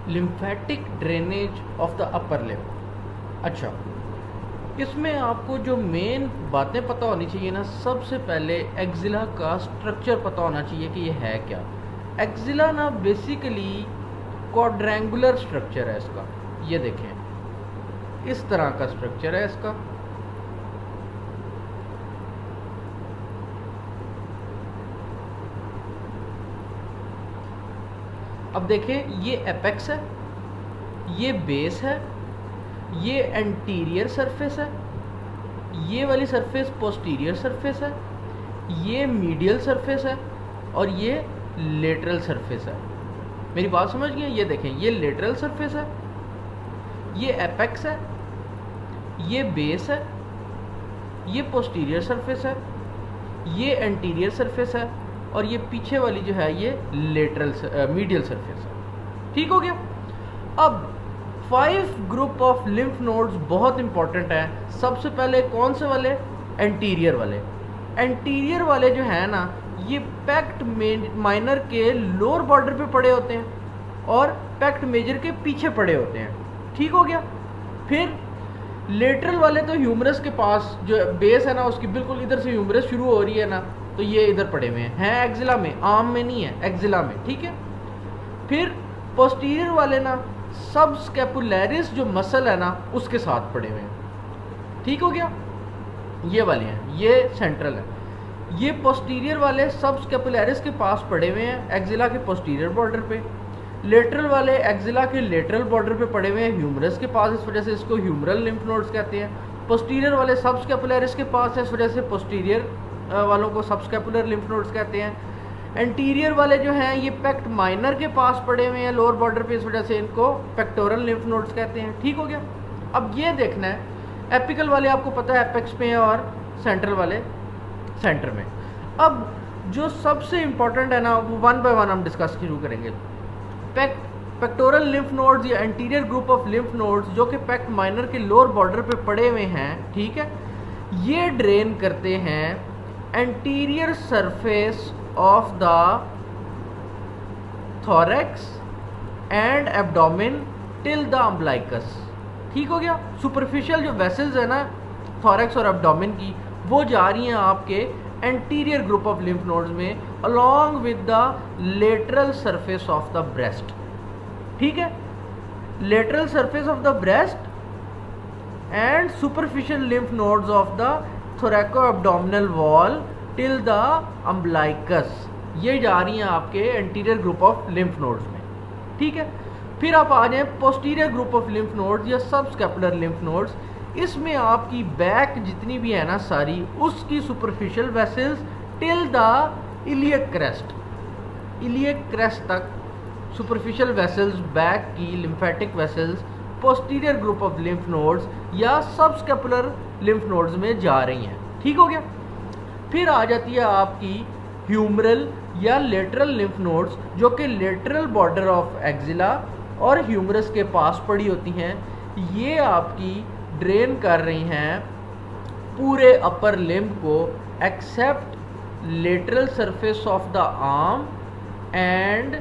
Lymphatic drainage of the upper limb. अच्छा, इसमें आपको जो मेन बातें पता होनी चाहिए ना, सबसे पहले एक्जिला का स्ट्रक्चर पता होना चाहिए कि ये है क्या। एक्जिला ना बेसिकली क्वाड्रेंगुलर स्ट्रक्चर है इसका। ये देखें, इस तरह का स्ट्रक्चर है इसका। अब देखें, ये एपेक्स है, ये बेस है, ये एंटीरियर सरफेस है, ये वाली सरफेस पोस्टीरियर सरफेस है, ये मीडियल सरफेस है और ये लेटरल सरफेस है। मेरी बात समझ गए? ये देखें, ये लेटरल सरफेस है, ये एपेक्स है, ये बेस है, ये पोस्टीरियर सरफेस है, ये एंटीरियर सरफेस है और ये पीछे वाली जो है ये लेटरल मीडियल सरफेस है। ठीक हो गया। अब 5 ग्रुप ऑफ लिम्फ नोड्स बहुत इंपॉर्टेंट है। सबसे पहले कौन से वाले? एंटीरियर वाले। एंटीरियर वाले जो है ना, ये पैक्ट माइनर के लोअर बॉर्डर पे पड़े होते हैं और पैक्ट मेजर के पीछे पड़े होते हैं। ठीक हो गया। फिर लेटरल वाले तो ह्यूमरस के पास जो बेस है ना, उसकी बिल्कुल इधर से ह्यूमरस शुरू हो रही है ना, तो ये इधर पड़े हुए हैं एक्जिला में, आर्म में नहीं है, एक्जिला में। ठीक है। फिर पोस्टीरियर वाले ना सब स्कैपुलैरिस जो मसल है ना उसके साथ पड़े हुए हैं। ठीक हो गया। ये वाले हैं, ये सेंट्रल है। ये पोस्टीरियर वाले सब स्कैपुलैरिस के पास पड़े हुए हैं एक्जिला के पोस्टीरियर बॉर्डर पे। लेटरल वाले एक्जिला के लेटरल बॉर्डर पे पड़े हुए हैं ह्यूमरस के पास, इस वजह से इसको ह्यूमरल लिम्फ नोड्स कहते हैं। पोस्टीरियर वाले सब स्कैपुलैरिस के पास है, इस वजह से पोस्टीरियर वालों को सब स्कैपुलर लिम्फ नोड्स कहते हैं। एंटीरियर वाले जो हैं ये पैक्ट माइनर के पास पड़े हुए हैं लोअर बॉर्डर पे, इस वजह से इनको पेक्टोरल लिम्फ नोड्स कहते हैं। ठीक हो गया। अब ये देखना है, एपिकल वाले आपको पता है एपेक्स पे हैं और सेंट्रल वाले सेंटर में। अब जो सबसे इंपॉर्टेंट है ना, वो 1 बाय 1 हम डिस्कस शुरू करेंगे। पेक्टोरल लिम्फ नोड्स या anterior group of lymph nodes जो कि पैक्ट माइनर के लोअर बॉर्डर पे पड़े हुए हैं, ठीक है, ये ड्रेन करते हैं anterior surface of the thorax and abdomen till the umbilicus. ठीक हो गया। सुपरफिशियल जो वेसल्स है ना थोरैक्स और एब्डोमेन की, वो जा रही हैं आपके anterior group of lymph nodes में along with the lateral surface of the breast. ठीक है। Lateral surface of the breast and superficial lymph nodes of the thoraco abdominal wall till the umbilicus, ये जा रही हैं आपके anterior group of lymph nodes में। ठीक है। फिर आप आ जाएं posterior group of lymph nodes या सब स्कैपुलर लिम्फ नोड्स। इसमें आपकी बैक जितनी भी है ना सारी, उसकी superficial vessels till the iliac crest, iliac crest तक सुपरफिशियल वेसल्स बैक की lymphatic vessels posterior group of lymph nodes या सब स्कैपुलर लिम्फ नोड्स में जा रही हैं। ठीक हो गया। फिर आ जाती है आपकी ह्यूमरल या लेटरल लिम्फ नोड्स जो कि लेटरल बॉर्डर ऑफ एक्जिला और ह्यूमरस के पास पड़ी होती हैं। ये आपकी ड्रेन कर रही हैं पूरे अपर लिम्ब को except lateral surface of the arm and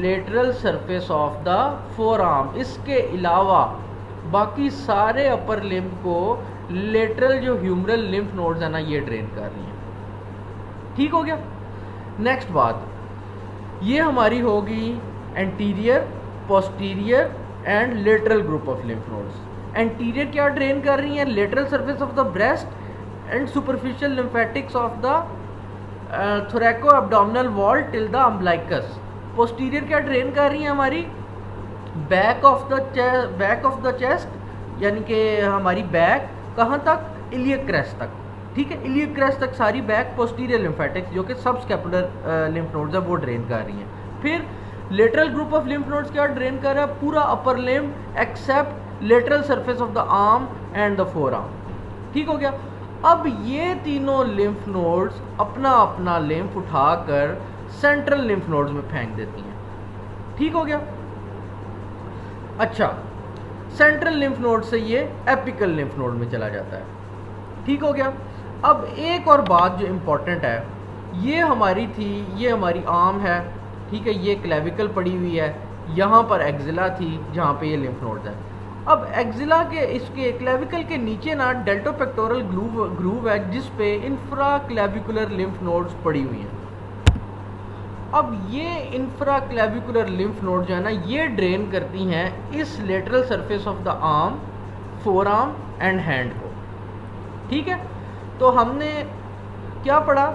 lateral surface of the forearm. इसके अलावा बाकी सारे अपर लिम्ब को लेटरल जो ह्यूमरल लिम्फ नोड्स है ना ये ड्रेन कर रही हैं। ठीक हो गया। नेक्स्ट बात, ये हमारी होगी anterior, posterior and lateral group of lymph nodes. Anterior क्या ड्रेन कर रही हैं? Lateral surface of the breast and superficial lymphatics of the thoraco abdominal wall till the umbilicus. Posterior क्या ड्रेन कर रही हैं? हमारी बैक ऑफ द चेस्ट, यानी कि हमारी बैक कहाँ तक? इलियक क्रेस्ट तक। ठीक है। इलियक क्रेस्ट तक सारी बैक पोस्टीरियर लिम्फेटिक्स जो कि सब स्कैपुलर लिम्फ नोड्स है वो ड्रेन कर रही हैं। फिर lateral group of lymph nodes क्या ड्रेन कर रहा है? पूरा upper limb except lateral surface of the arm and the forearm. ठीक हो गया। अब ये तीनों लिम्फ नोड्स अपना अपना लिम्फ उठाकर सेंट्रल लिम्फ नोड्स में फेंक देती हैं। ठीक हो गया। अच्छा, सेंट्रल लिम्फ नोड से ये एपिकल लिम्फ नोड में चला जाता है। ठीक हो गया। अब एक और बात जो इम्पोर्टेंट है, ये हमारी थी, ये हमारी आर्म है, ठीक है, ये क्लेविकल पड़ी हुई है, यहाँ पर एक्जिला थी जहाँ पे ये लिम्फ नोड्स है। अब एक्जिला के इसके क्लेविकल के नीचे ना डेल्टोपेक्टोरल ग्रूव है जिस पे इंफ्रा क्लेविकुलर लिम्फ नोड्स पड़ी हुई हैं। अब ये इंफ्रा क्लेविकुलर लिम्फ नोड जो है ना ये ड्रेन करती हैं इस lateral surface of the arm, four arm and hand को। ठीक है, तो हमने क्या पढ़ा?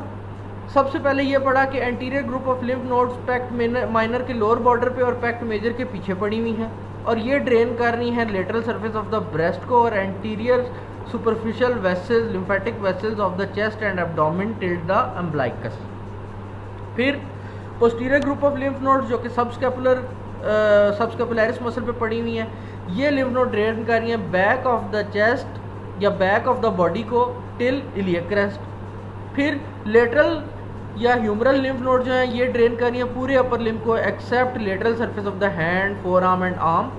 सबसे पहले ये पढ़ा कि anterior group of lymph nodes pact minor के लोअर बॉर्डर पे और पैक्ट मेजर के पीछे पड़ी हुई हैं और ये ड्रेन कर रही हैं lateral surface of the breast को और anterior superficial vessels, lymphatic vessels of the chest and abdomen till the umbilicus. फिर posterior group of lymph nodes जो कि सबस्कैपुलरिस मसल पे पड़ी हुई हैं, ये लिम्फ नोड ड्रेन कर रही हैं बैक ऑफ द चेस्ट या बैक ऑफ द बॉडी को टिल इलियक क्रेस्ट। फिर लेटरल या ह्यूमरल लिम्फ नोड जो हैं ये ड्रेन कर रही हैं पूरे अपर लिम्फ को except lateral surface of the hand, forearm and arm.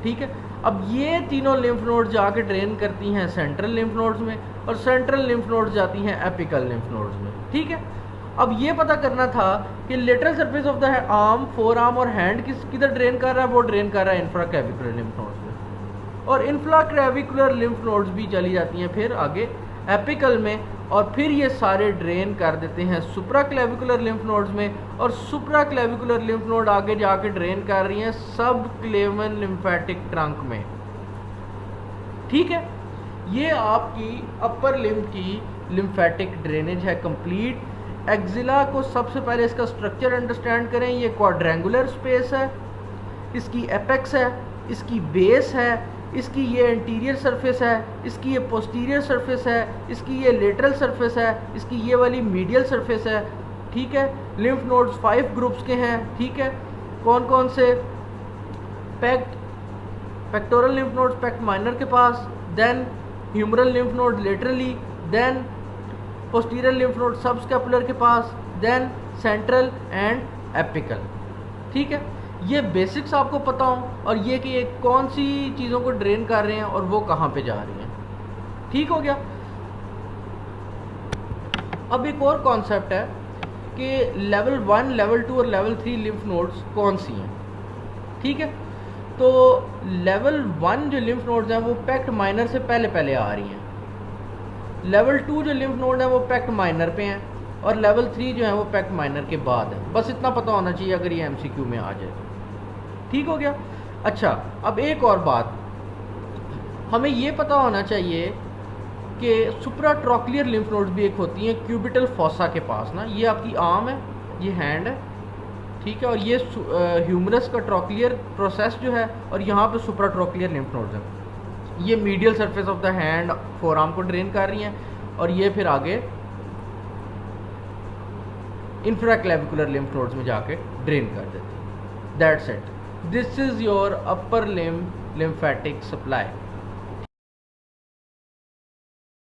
ठीक है, अब ये तीनों लिम्फ नोड्स जाके ड्रेन करती हैं सेंट्रल लिम्फ नोड्स में और सेंट्रल लिम्फ नोड्स जाती हैं एपिकल लिम्फ नोड्स में। ठीक है, अब ये पता करना था कि lateral surface of the arm, four arm और हैंड किधर ड्रेन कर रहा है? वो ड्रेन कर रहा है इंफ्राक्लेविकुलर लिम्फ नोड्स में, और इंफ्राक्लेविकुलर लिम्फ नोड्स भी चली जाती हैं फिर आगे एपिकल में, और फिर ये सारे ड्रेन कर देते हैं सुप्राक्लेविकुलर लिम्फ नोड्स में, और सुप्राक्लेविकुलर लिम्फ नोड आगे जाके ड्रेन कर रही हैं सब क्लेवन लिम्फेटिक ट्रंक में। ठीक है, ये आपकी अपर लिम्फ की लिम्फेटिक ड्रेनेज है कंप्लीट। एक्जिला को सबसे पहले इसका स्ट्रक्चर अंडरस्टैंड करें। ये क्वाड्रेंगुलर स्पेस है, इसकी एपेक्स है, इसकी बेस है, इसकी ये एंटीरियर सरफेस है, इसकी ये पोस्टीरियर सरफेस है, इसकी ये लेटरल सरफेस है, इसकी ये वाली मीडियल सरफेस है। ठीक है, लिम्फ नोड्स 5 ग्रुप्स के हैं। ठीक है, कौन कौन से? Pectoral lymph nodes pact minor के पास, then humeral lymph node laterally, then posterior lymph node subscapular के पास, देन सेंट्रल एंड एपिकल। ठीक है, ये बेसिक्स आपको पता हो और ये कि ये कौन सी चीज़ों को ड्रेन कर रहे हैं और वो कहाँ पे जा रही हैं। ठीक हो गया। अब एक और कॉन्सेप्ट है कि लेवल 1, लेवल 2 और लेवल 3 लिम्फ नोड्स कौन सी हैं। ठीक है, तो लेवल 1 जो लिम्फ नोड्स हैं वो पैक्ट माइनर से पहले आ रही हैं। लेवल 2 जो लिम्फ नोड है वो पैक्ट माइनर पे हैं और लेवल 3 जो है वो पैक्ट माइनर के बाद है। बस इतना पता होना चाहिए अगर ये एमसीक्यू में आ जाए तो। ठीक हो गया। अच्छा, अब एक और बात हमें ये पता होना चाहिए कि सुप्राट्रॉक्लियर लिम्फ नोड्स भी एक होती हैं क्यूबिटल फॉसा के पास ना। ये आपकी आर्म है, ये हैंड है, ठीक है, और ये ह्यूमरस का ट्रॉक्लियर प्रोसेस जो है और यहाँ पे सुप्राट्रॉक्लियर लिम्फ नोड्स हैं। ये medial surface of the hand, four arm को ड्रेन कर रही हैं और ये फिर आगे इंफ्राक्लेविकुलर लिम्फ नोड्स में जाके ड्रेन कर देती हैं। That's it, this is your upper lymph lymphatic supply.